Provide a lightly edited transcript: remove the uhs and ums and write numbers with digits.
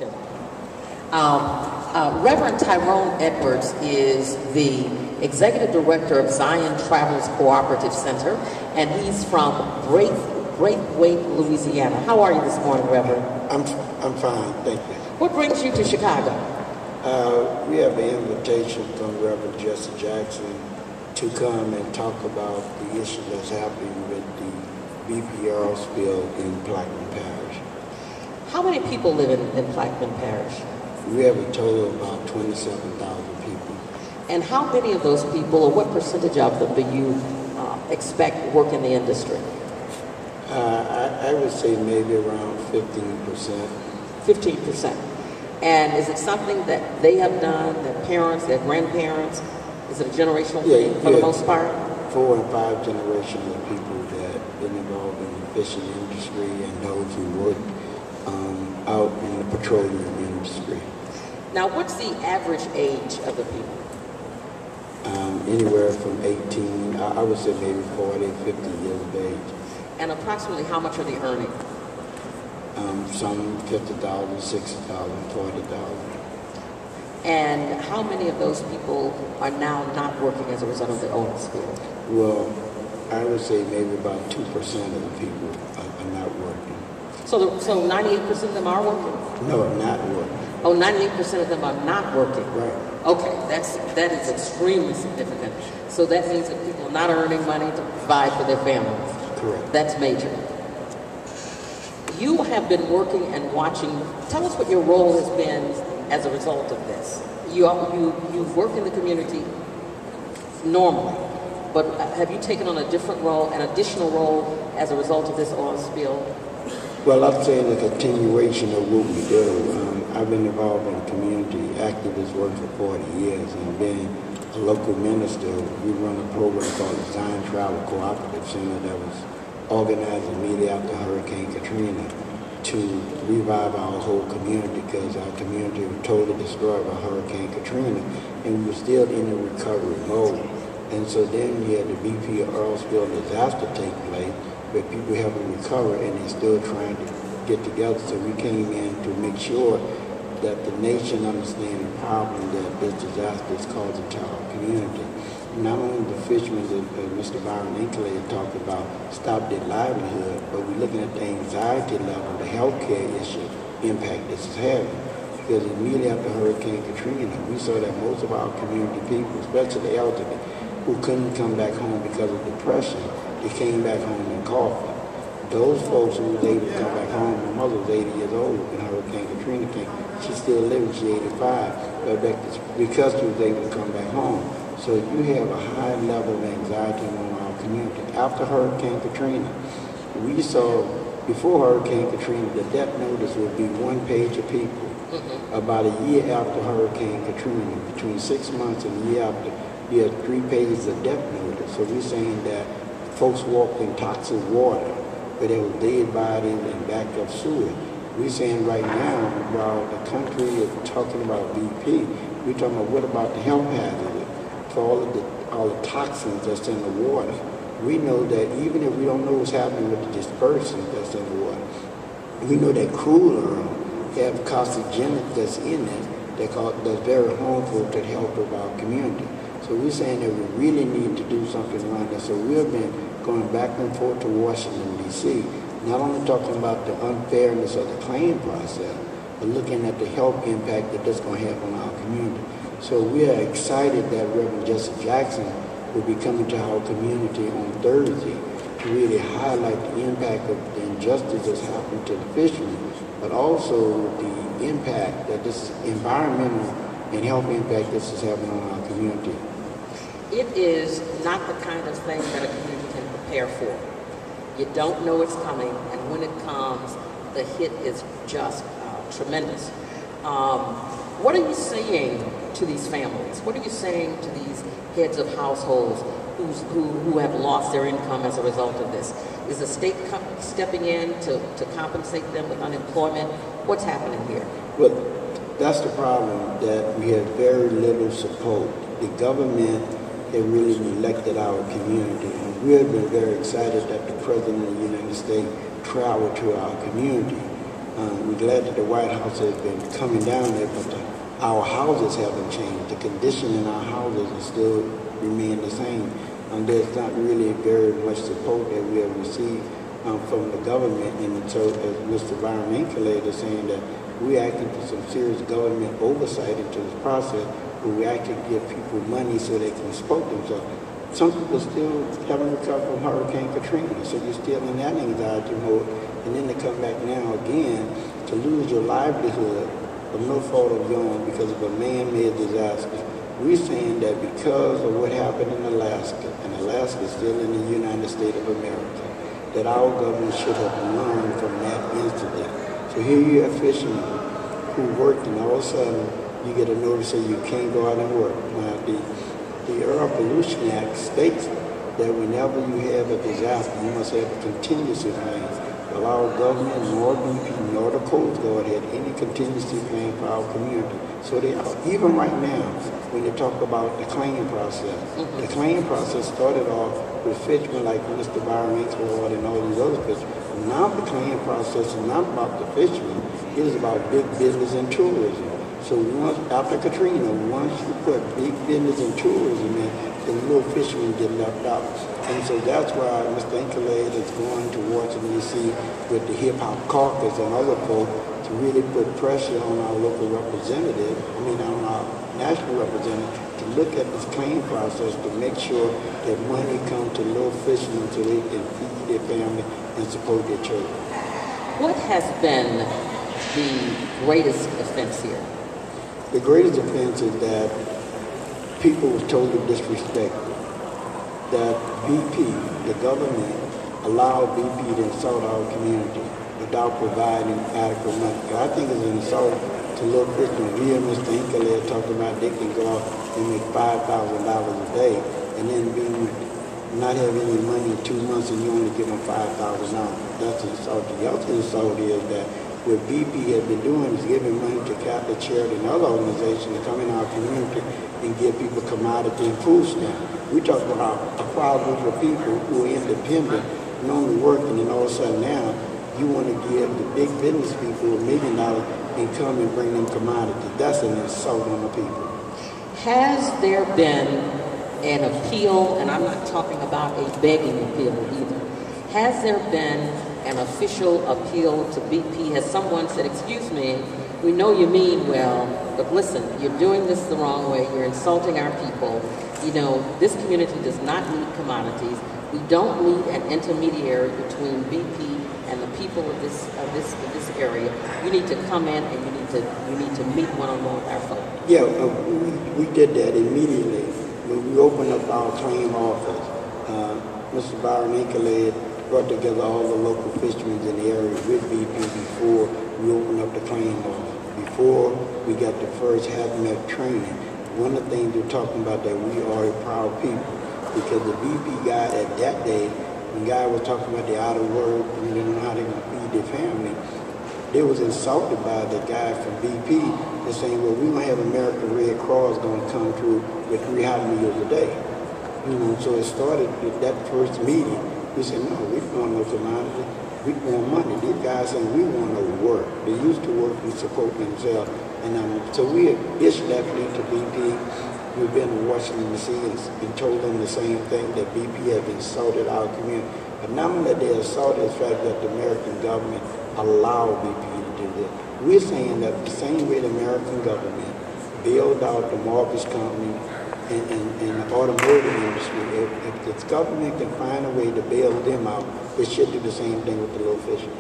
too. Reverend Tyronne Edwards is the Executive Director of Zion Travels Cooperative Center, and he's from Braithwaite, Louisiana. How are you this morning, Reverend? I'm fine, thank you. What brings you to Chicago? We have an invitation from Reverend Jesse Jackson to come and talk about the issue that's happening with the BPR spill in Plaquemine Parish. How many people live in Plaquemine Parish? We have a total of about 27,000 people. And how many of those people, or what percentage of them, do you expect work in the industry? I would say maybe around 15%. 15%. And is it something that they have done, their parents, their grandparents? Is it a generational thing for the most part? 4 and 5 generations of people that have been involved in the fishing industry and those who work out in the petroleum industry. Now, what's the average age of the people? Anywhere from 18, I would say maybe 40, 50 years of age. And approximately how much are they earning? Some 50,000, 60,000, 40,000. And how many of those people are now not working as a result of the oil spill? Well, I would say maybe about 2% of the people are not working. So 98% of them are working? No, not working. Oh, 98% of them are not working. Right. Okay, that is extremely significant. So that means that people are not earning money to provide for their families. Correct. That's major. You have been working and watching. Tell us what your role has been as a result of this. You've worked in the community normally, but have you taken on a different role, an additional role as a result of this oil spill? Well, I'd say the continuation of what we do. I've been involved in community activist work for 40 years and been a local minister. We run a program called the Zion Travel Cooperative Center that was organized immediately after Hurricane Katrina to revive our whole community because our community was totally destroyed by Hurricane Katrina and we were still in the recovery mode. And so then we had the BP oil spill disaster take place where people haven't recovered and they're still trying to get together. So we came in to make sure that the nation understands the problem that this disaster is causing to our community. Not only the fishermen that Mr. Byron Inkley talked about stop their livelihood, but we're looking at the anxiety level, the healthcare issue impact this is having. Because immediately after Hurricane Katrina, we saw that most of our community people, especially the elderly, who couldn't come back home because of depression, they came back home in coffin. Those folks who was able to come back home, my mother was 80 years old when Hurricane Katrina came. She's still living, she's 85, but because she was able to come back home. So you have a high level of anxiety among our community. After Hurricane Katrina, we saw, before Hurricane Katrina, the death notice would be 1 page of people. About a year after Hurricane Katrina, between 6 months and a year after, you had 3 pages of death notice. So we're saying that folks walked in toxic water, where there were dead bodies and backed up sewage. We're saying right now, while the country is talking about BP, we're talking about what about the health hazard for all the toxins that's in the water. We know that even if we don't know what's happening with the dispersants that's in the water, we know that crude oil have carcinogenic that's in it that's very harmful to the health of our community. So we're saying that we really need to do something around that. So we've been going back and forth to Washington, D.C., not only talking about the unfairness of the claim process, but looking at the health impact that that's going to have on our community. So we are excited that Reverend Jesse Jackson will be coming to our community on Thursday to really highlight the impact of the injustice that's happening to the fishermen, but also the impact that this environmental and health impact this is having on our community. It is not the kind of thing that a community can prepare for. You don't know it's coming, and when it comes, the hit is just tremendous. What are you saying to these families? What are you saying to these heads of households who have lost their income as a result of this? Is the state stepping in to compensate them with unemployment? What's happening here? Well, that's the problem, that we have very little support. The government has really neglected our community, and we have been very excited that the President of the United States traveled to our community. We're glad that the White House has been coming down there, but our houses haven't changed. The condition in our houses is still remain the same. There's not really very much support that we have received from the government, and so as Mr. Byron Inkler is saying that we're asking for some serious government oversight into this process, where we actually give people money so they can support themselves. Some people still haven't recovered from Hurricane Katrina, so you're still in that anxiety mode, and then to come back now again to lose your livelihood of no fault of your own because of a man-made disaster. We're saying that because of what happened in Alaska, and Alaska is still in the United States of America, that our government should have learned from that incident. So here you have fishermen who worked, and all of a sudden you get a notice that you can't go out and work. Now, the Air Pollution Act states that whenever you have a disaster, you must have a contingency plan. Well, our government, nor BP, nor the Coast Guard had any contingency plan for our community. So they are, even right now, when they talk about the claim process, the claim process started off with fishermen like Mr. Byron Inkler and all these other fishermen. Now the claim process is not about the fishermen, it is about big business and tourism. So once, after Katrina, once you put big business and tourism in, the little fishermen get left out. And so that's why Mr. Inkler is going to Washington, D.C. with the hip-hop caucus and other folks to really put pressure on our local representative, on our national representative, to look at this claim process to make sure that money comes to little fishermen so they can feed their family and support their children. What has been the greatest offense here? The greatest offense is that people were totally disrespected. That BP, the government, allowed BP to insult our community without providing adequate money. I think it's an insult to little fishermen. We and Mr. Inkler talking about they can go out and make $5,000 a day, and then not have any money in 2 months and you only give them $5,000. That's an insult. The other insult is that what BP has been doing is giving money to Catholic Charity and other organizations to come in our community and give people commodity and food stamps. We talk about a proud group of people who are independent, normally working, and all of a sudden now you want to give the big business people $1 million and come and bring them commodities. That's an insult on the people. Has there been an appeal, and I'm not talking about a begging appeal either, has there been an official appeal to BP? Has someone said, excuse me, we know you mean well, but listen, you're doing this the wrong way, you're insulting our people. This community does not need commodities. We don't need an intermediary between BP and the people of this area. You need to come in and you need to meet one-on-one with our folks. Yeah, we did that immediately. When we opened up our claim office, Mr. Byron Inkler brought together all the local fishermen in the area with BP before we opened up the claim office. Before we got the first hazmat training, one of the things we're talking about that we are a proud people, because the BP guy at that day, when guy was talking about the out of work and they don't know how they're going to feed their family, they was insulted by the guy from BP. They're saying, well, we don't have American Red Cross going to come through with 3 hot meals a day. So it started with that first meeting. We said, no, we don't want no commodity. We want money. These guys saying we want to work. They used to work and support themselves. And so we have issued that plea to BP. We've been in Washington, D.C. and told them the same thing, that BP has insulted our community. But not only that they assaulted the fact that the American government allowed BP to do this. We're saying that the same way the American government bailed out the mortgage company and the automotive industry, if the government can find a way to bail them out, they should do the same thing with the little fishermen.